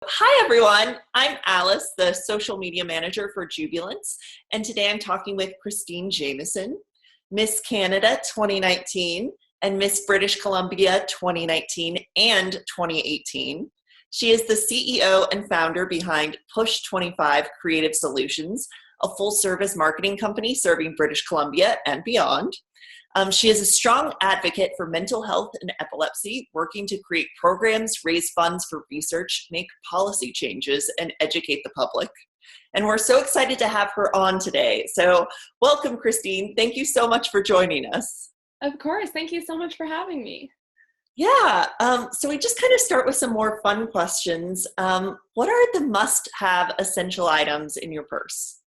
Hi, everyone. I'm Alice, the social media manager for Jubilance, and today I'm talking with Christine Jamieson, Miss Canada 2019 and Miss British Columbia 2019 and 2018. She is the CEO and founder behind PUSH25 Creative Solutions, a full-service marketing company serving British Columbia and beyond. She is a strong advocate for mental health and epilepsy, working to create programs, raise funds for research, make policy changes, and educate the public. And we're so excited to have her on today. So welcome, Christine. Thank you so much for joining us. Of course. Thank you so much for having me. Yeah, so we just kind of start with some more fun questions. What are the must-have essential items in your purse?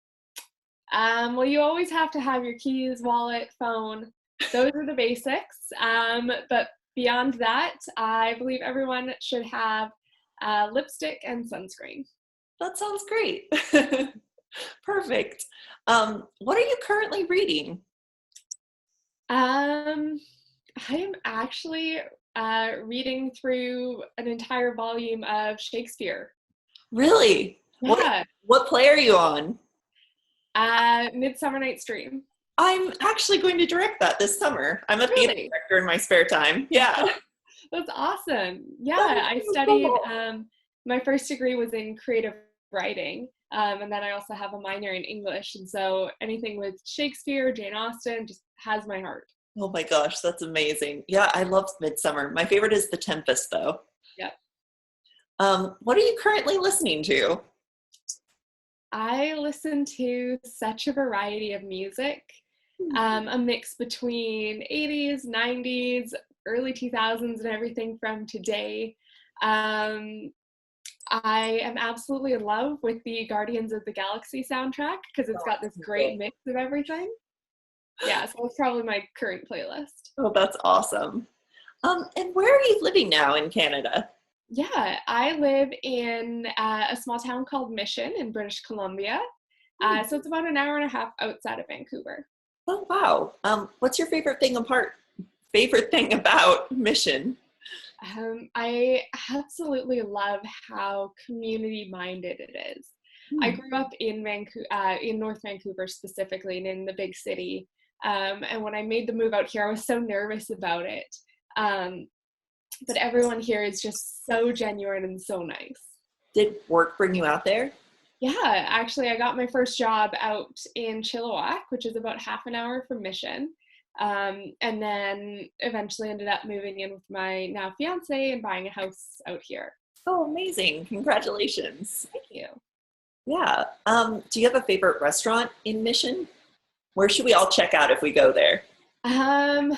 Well, you always have to have your keys, wallet, phone. Those are the basics. But beyond that, I believe everyone should have lipstick and sunscreen. That sounds great. Perfect. What are you currently reading? I am actually reading through an entire volume of Shakespeare. Really? Yeah. What play are you on? Midsummer Night's Dream. I'm actually going to direct that this summer. I'm a theater director in my spare time. Yeah. That's awesome. Yeah, I So studied, cool. my first degree was in creative writing, and then I also have a minor in English, and so anything with Shakespeare, Jane Austen just has my heart. Oh my gosh, that's amazing. Yeah, I love Midsummer. My favorite is The Tempest, though. Yep. What are you currently listening to? I listen to such a variety of music, a mix between 80s, 90s, early 2000s, and everything from today. Um, I am absolutely in love with the Guardians of the Galaxy soundtrack because it's got this great mix of everything. Yeah, so it's probably my current playlist. Oh, that's awesome. And where are you living now in Canada? Yeah, I live in a small town called Mission in British Columbia. So it's about an hour and a half outside of Vancouver. Oh, wow. What's your favorite thing about Mission? I absolutely love how community-minded it is. I grew up in in North Vancouver specifically, and in the big city. And when I made the move out here, I was so nervous about it. But everyone here is just so genuine and so nice. Did work bring you out there? Yeah, actually, I got my first job out in Chilliwack, which is about half an hour from Mission. And then eventually ended up moving in with my now fiance and buying a house out here. Oh, amazing. Congratulations. Thank you. Yeah. Do you have a favorite restaurant in Mission? Where should we all check out if we go there? Um,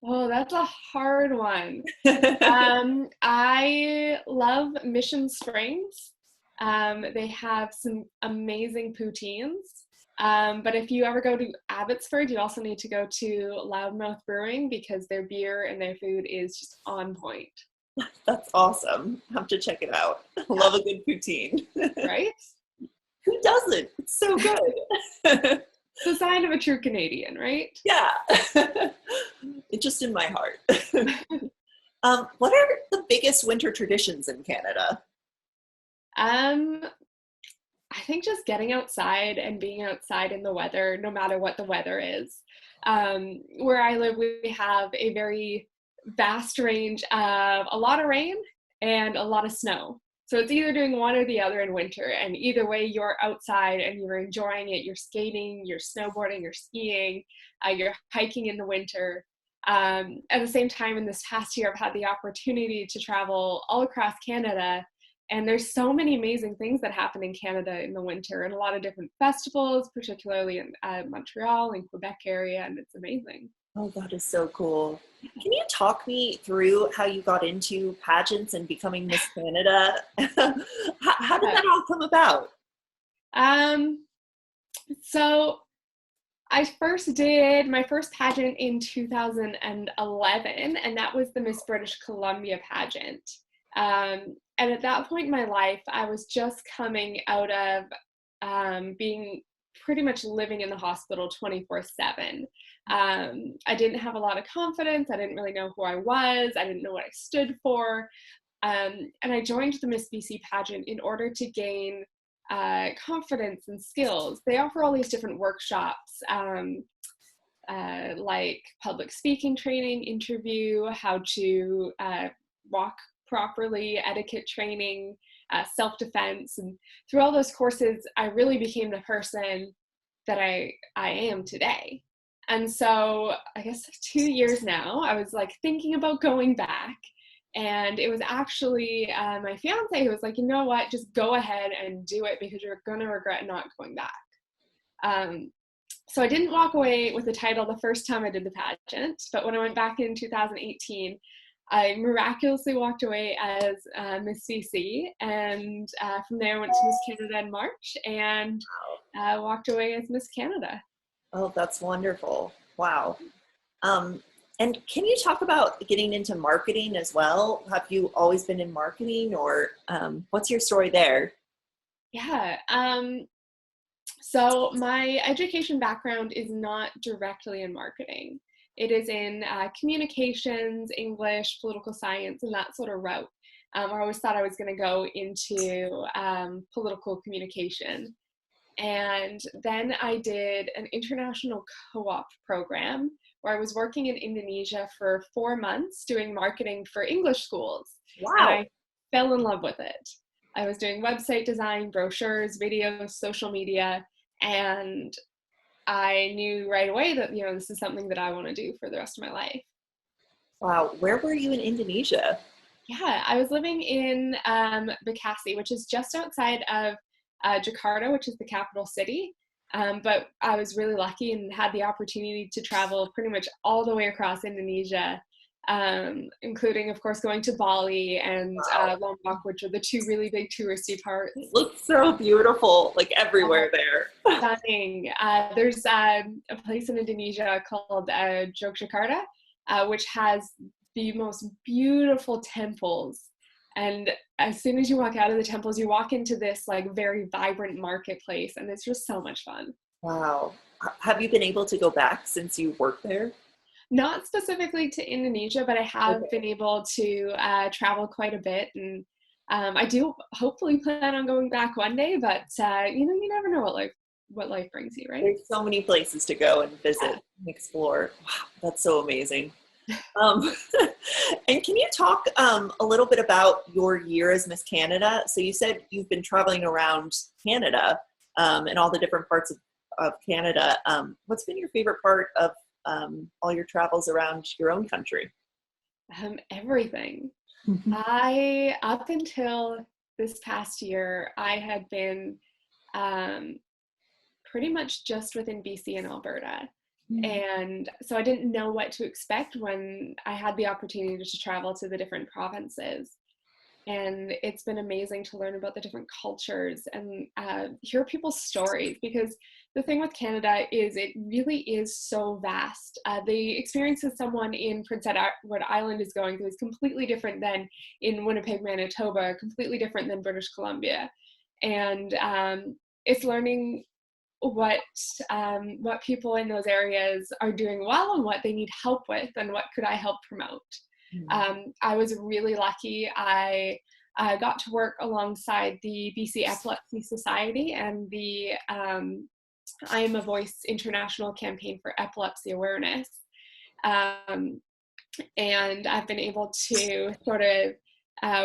oh, that's a hard one. I love Mission Springs. They have some amazing poutines. But if you ever go to Abbotsford, you also need to go to Loudmouth Brewing because their beer and their food is just on point. That's awesome. Have to check it out. Love a good poutine. Right? Who doesn't? It's so good. It's a sign of a true Canadian, right? Yeah. It's just in my heart. What are the biggest winter traditions in Canada? Um, I think just getting outside and being outside in the weather, no matter what the weather is. Where I live, we have a very vast range of a lot of rain and a lot of snow. So it's either doing one or the other in winter. And either way, you're outside and you're enjoying it. You're skating, you're snowboarding, you're skiing, you're hiking in the winter. At the same time, in this past year, I've had the opportunity to travel all across Canada. And there's so many amazing things that happen in Canada in the winter and a lot of different festivals, particularly in Montreal and Quebec area, and it's amazing. Oh, that is so cool. Can you talk me through how you got into pageants and becoming Miss Canada? How did that all come about? Um, so I first did my first pageant in 2011, and that was the Miss British Columbia pageant. And at that point in my life, I was just coming out of being pretty much living in the hospital 24/7. I didn't have a lot of confidence. I didn't really know who I was. I didn't know what I stood for. And I joined the Miss BC pageant in order to gain confidence and skills. They offer all these different workshops, like public speaking training, interview, how to walk properly, etiquette training, self-defense. And through all those courses, I really became the person that I am today. And so I guess 2 years now, I was like thinking about going back. And it was actually my fiance who was like, you know what, just go ahead and do it because you're going to regret not going back. So I didn't walk away with the title the first time I did the pageant, but when I went back in 2018, I miraculously walked away as Miss BC, and from there I went to Miss Canada in March and walked away as Miss Canada. Oh, that's wonderful. Wow. And can you talk about getting into marketing as well? Have you always been in marketing, or what's your story there? Yeah. So my education background is not directly in marketing. It is in communications, English, political science, and that sort of route. I always thought I was going to go into political communication. And then I did an international co-op program where I was working in Indonesia for 4 months doing marketing for English schools. Wow. And I fell in love with it. I was doing website design, brochures, videos, social media, and I knew right away that, you know, this is something that I want to do for the rest of my life. Wow. Where were you in Indonesia? Yeah, I was living in Bekasi, which is just outside of Jakarta, which is the capital city. But I was really lucky and had the opportunity to travel pretty much all the way across Indonesia, including, of course, going to Bali and Lombok, which are the two really big touristy parts. It looks so beautiful, like everywhere there. Stunning. There's a place in Indonesia called Yogyakarta, which has the most beautiful temples. And as soon as you walk out of the temples, you walk into this like very vibrant marketplace, and it's just so much fun. Wow. Have you been able to go back since you worked there? Not specifically to Indonesia, but I have been able to travel quite a bit. And I do hopefully plan on going back one day, but you know, you never know what life brings you, right? There's so many places to go and visit and explore. Wow, that's so amazing. And can you talk a little bit about your year as Miss Canada? So you said you've been traveling around Canada and all the different parts of Canada. What's been your favorite part of all your travels around your own country? Everything. Up until this past year, I had been pretty much just within BC and Alberta. And so I didn't know what to expect when I had the opportunity to travel to the different provinces. And it's been amazing to learn about the different cultures and hear people's stories, because the thing with Canada is it really is so vast. The experience that someone in Prince Edward Island is going through is completely different than in Winnipeg, Manitoba, completely different than British Columbia. And it's learning what people in those areas are doing well and what they need help with and what could I help promote. I was really lucky. I got to work alongside the BC Epilepsy Society and the I Am a Voice International campaign for epilepsy awareness. And I've been able to sort of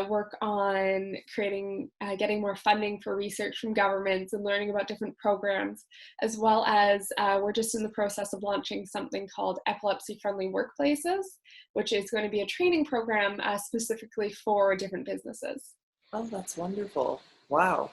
work on creating, getting more funding for research from governments and learning about different programs, as well as we're just in the process of launching something called Epilepsy Friendly Workplaces, which is going to be a training program specifically for different businesses. Oh, that's wonderful. Wow.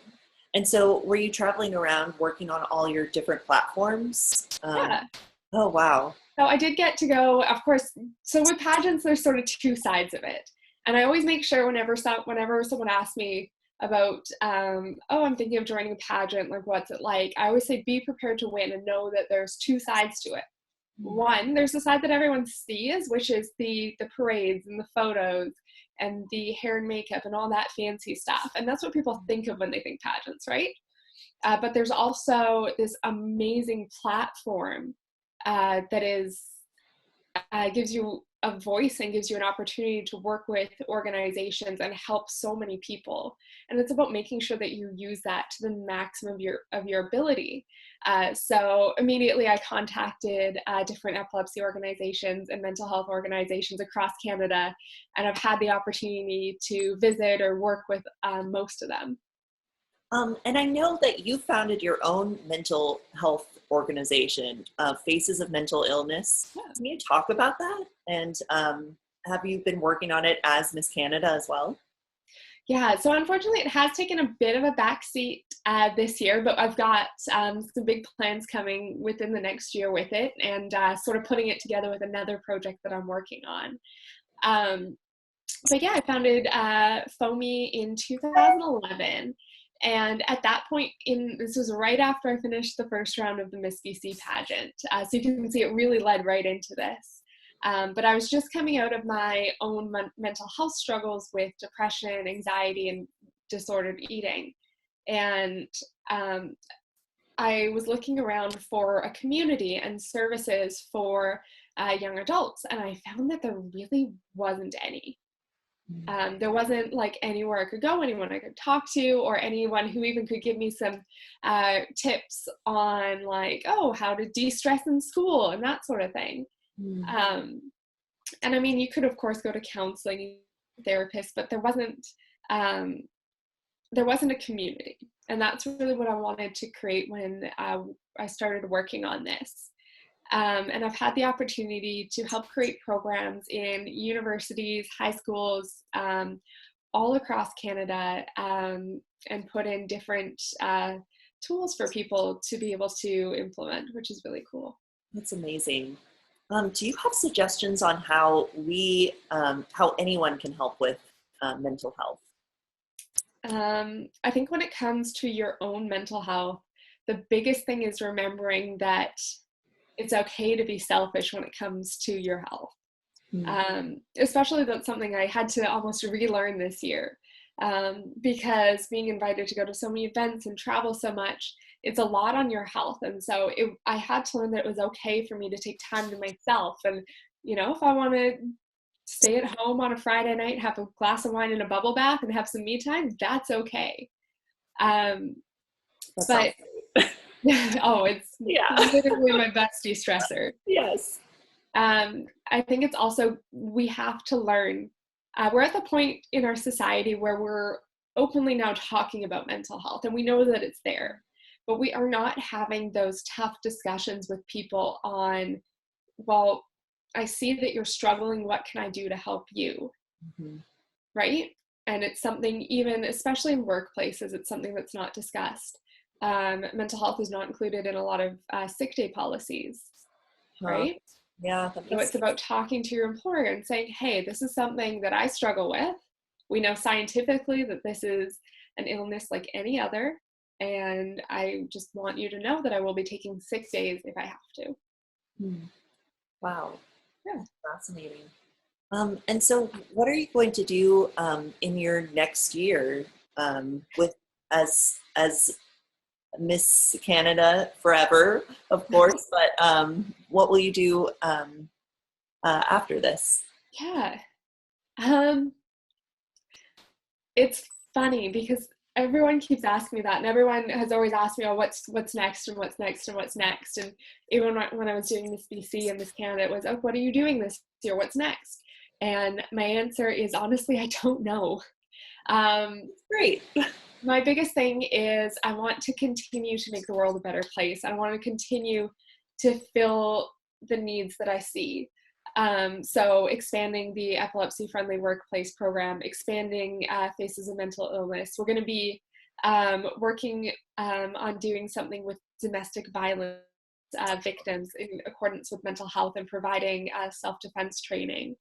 And so were you traveling around working on all your different platforms? Yeah. Oh, wow. So I did get to go, of course, so with pageants, there's sort of two sides of it. And I always make sure whenever someone asks me about, oh, I'm thinking of joining a pageant, like what's it like? I always say, be prepared to win and know that there's two sides to it. One, there's the side that everyone sees, which is the parades and the photos and the hair and makeup and all that fancy stuff. And that's what people think of when they think pageants, right? But there's also this amazing platform that is gives you a voice and gives you an opportunity to work with organizations and help so many people. And it's about making sure that you use that to the maximum of your ability. So immediately I contacted different epilepsy organizations and mental health organizations across Canada, and I've had the opportunity to visit or work with most of them. And I know that you founded your own mental health organization, Faces of Mental Illness. Yeah. Can you talk about that? And have you been working on it as Miss Canada as well? Yeah, so unfortunately it has taken a bit of a backseat this year, but I've got some big plans coming within the next year with it, and sort of putting it together with another project that I'm working on. But yeah, I founded FOMI in 2011. And at that point, this was right after I finished the first round of the Miss BC pageant. So you can see it really led right into this. But I was just coming out of my own mental health struggles with depression, anxiety, and disordered eating. And I was looking around for a community and services for young adults, and I found that there really wasn't any. There wasn't like anywhere I could go, anyone I could talk to, or anyone who even could give me some tips on like, oh, how to de-stress in school and that sort of thing. And I mean, you could of course go to counseling therapists, but there wasn't a community. And that's really what I wanted to create when I started working on this. And I've had the opportunity to help create programs in universities, high schools, all across Canada, and put in different tools for people to be able to implement, which is really cool. That's amazing. Do you have suggestions on how how anyone can help with mental health? I think when it comes to your own mental health, the biggest thing is remembering that it's okay to be selfish when it comes to your health. Especially that's something I had to almost relearn this year, because being invited to go to so many events and travel so much, it's a lot on your health. And so I had to learn that it was okay for me to take time to myself. And, you know, if I want to stay at home on a Friday night, have a glass of wine and a bubble bath and have some me time, that's okay. But oh, it's literally my best de-stressor. Yes. I think it's also, we have to learn. We're at the point in our society where we're openly now talking about mental health, and we know that it's there, but we are not having those tough discussions with people on, well, I see that you're struggling. What can I do to help you? Right? And it's something, even especially in workplaces, it's something that's not discussed. Mental health is not included in a lot of sick day policies, right? Yeah. So it's about talking to your employer and saying, hey, this is something that I struggle with. We know scientifically that this is an illness like any other, and I just want you to know that I will be taking 6 days if I have to. Wow. Yeah. Fascinating. And so what are you going to do in your next year with as Miss Canada forever, of course, but what will you do after this? Yeah. It's funny because everyone keeps asking me that, and everyone has always asked me, oh, what's next and what's next and what's next. And even when I was doing Miss BC and Miss Canada, it was, oh, what are you doing this year? What's next? And my answer is, honestly, I don't know. Great. My biggest thing is I want to continue to make the world a better place. I want to continue to fill the needs that I see. So expanding the epilepsy-friendly workplace program, expanding Faces of Mental Illness. We're going to be working on doing something with domestic violence victims in accordance with mental health, and providing self-defense training.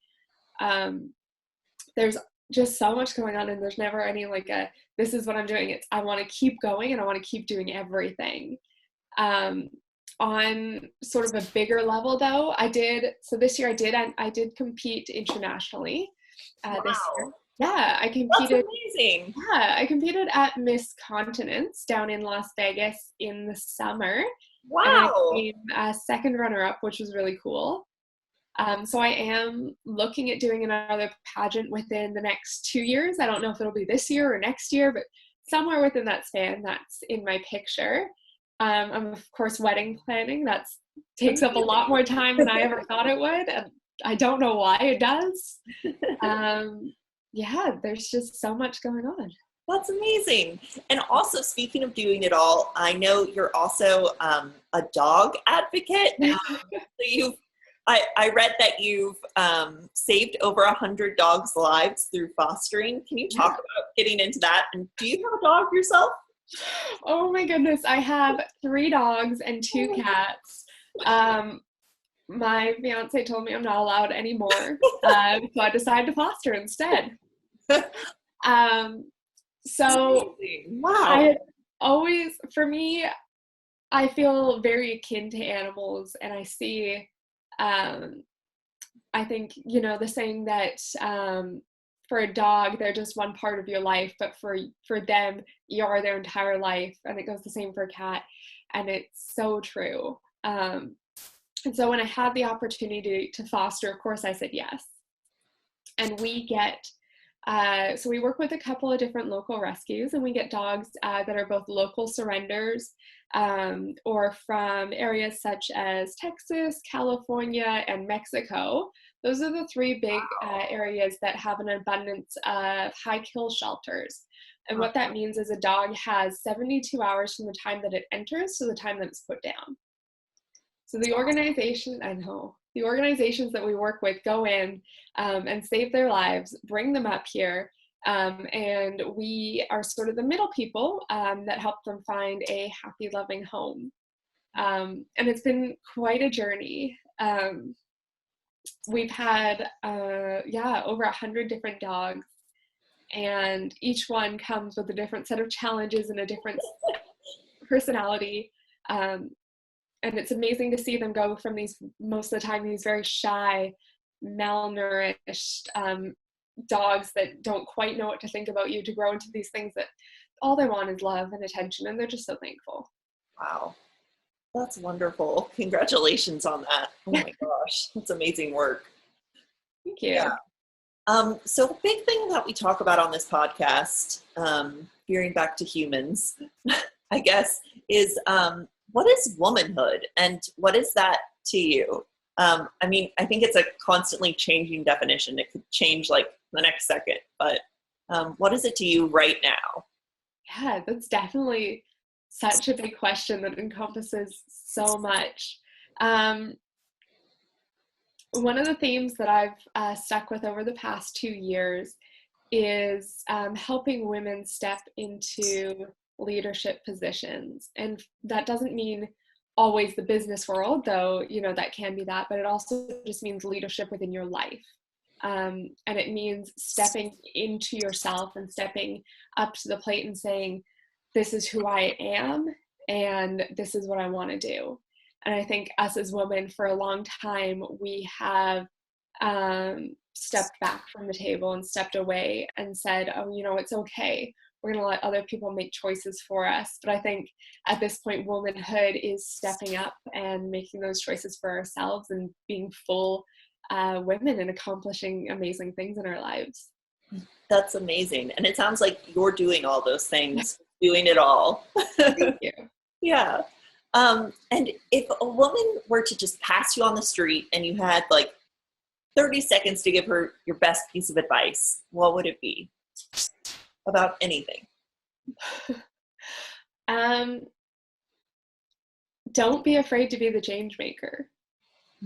There's just so much going on, and there's never any like this is what I'm doing. It's I want to keep going, and I want to keep doing everything. On sort of a bigger level though, this year I did compete internationally. This year. Yeah, I competed. That's amazing. Yeah, I competed at Miss Continents down in Las Vegas in the summer. Wow. And I came second runner-up, which was really cool. So I am looking at doing another pageant within the next 2 years. I don't know if it'll be this year or next year, but somewhere within that span, that's in my picture. I'm of course wedding planning. That takes up a lot more time than I ever thought it would, and I don't know why it does. Yeah, there's just so much going on. That's amazing. And also, speaking of doing it all, I know you're also a dog advocate. So I read that you've saved over 100 dogs' lives through fostering. Can you talk about getting into that? And do you have a dog yourself? Oh my goodness, I have 3 dogs and 2 cats. My fiance told me I'm not allowed anymore, so I decided to foster instead. So wow. for me, I feel very akin to animals, and I see, I think, the saying that for a dog, they're just one part of your life, but for them, you are their entire life, and it goes the same for a cat, and it's so true. And so when I had the opportunity to foster, of course, I said yes. And we get so we work with a couple of different local rescues, and we get dogs that are both local surrenders or from areas such as Texas, California, and Mexico. Those are the 3 big areas that have an abundance of high kill shelters. And what that means is a dog has 72 hours from the time that it enters to the time that it's put down. So the organizations that we work with go in and save their lives, bring them up here, and we are sort of the middle people that help them find a happy, loving home. And it's been quite a journey. We've had, over 100 different dogs, and each one comes with a different set of challenges and a different personality. And it's amazing to see them go from most of the time, these very shy, malnourished dogs that don't quite know what to think about you, to grow into these things that all they want is love and attention, and they're just so thankful. Wow. That's wonderful. Congratulations on that. Oh my gosh, that's amazing work. Thank you. Yeah. So a big thing that we talk about on this podcast, veering back to humans, I guess, is what is womanhood, and what is that to you? I mean, I think it's a constantly changing definition. It could change like the next second, but what is it to you right now? Yeah, that's definitely such a big question that encompasses so much. One of the themes that I've stuck with over the past 2 years is helping women step into leadership positions. And that doesn't mean always the business world, though, that can be that, but it also just means leadership within your life. And it means stepping into yourself and stepping up to the plate and saying, this is who I am, and this is what I want to do. And I think us as women, for a long time, we have stepped back from the table and stepped away and said, oh, it's okay. We're going to let other people make choices for us. But I think at this point, womanhood is stepping up and making those choices for ourselves and being full women and accomplishing amazing things in our lives. That's amazing. And it sounds like you're doing all those things, doing it all. Thank you. Yeah. And if a woman were to just pass you on the street and you had like 30 seconds to give her your best piece of advice, what would it be? About anything. Don't be afraid to be the change maker.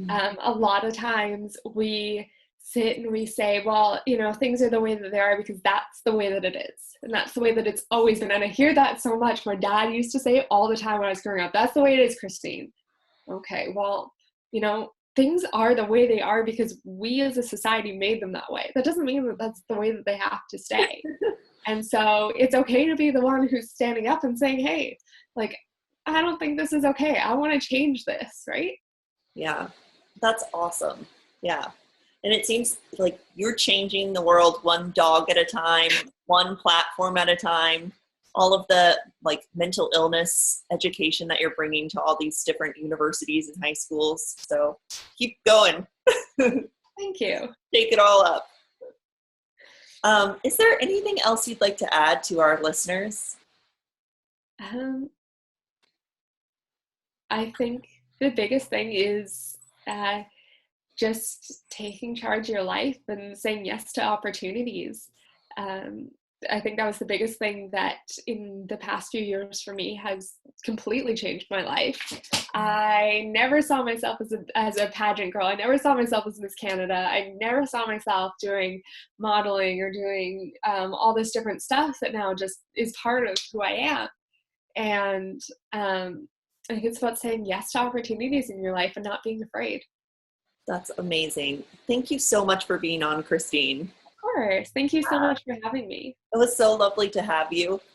A lot of times we sit and we say, well, things are the way that they are because that's the way that it is. And that's the way that it's always been. And I hear that so much. My dad used to say it all the time when I was growing up. That's the way it is, Christine. Okay, well, things are the way they are because we as a society made them that way. That doesn't mean that that's the way that they have to stay. And so it's okay to be the one who's standing up and saying, hey, like, I don't think this is okay. I want to change this, right? Yeah, that's awesome. Yeah. And it seems like you're changing the world one dog at a time, one platform at a time. all of the like mental illness education that you're bringing to all these different universities and high schools. So keep going. Thank you. Take it all up. Is there anything else you'd like to add to our listeners? I think the biggest thing is just taking charge of your life and saying yes to opportunities. I think that was the biggest thing that in the past few years for me has completely changed my life. I never saw myself as a pageant girl. I never saw myself as Miss Canada. I never saw myself doing modeling or doing all this different stuff that now just is part of who I am. And I think it's about saying yes to opportunities in your life and not being afraid. That's amazing. Thank you so much for being on, Christine. Of course. Thank you so much for having me. It was so lovely to have you.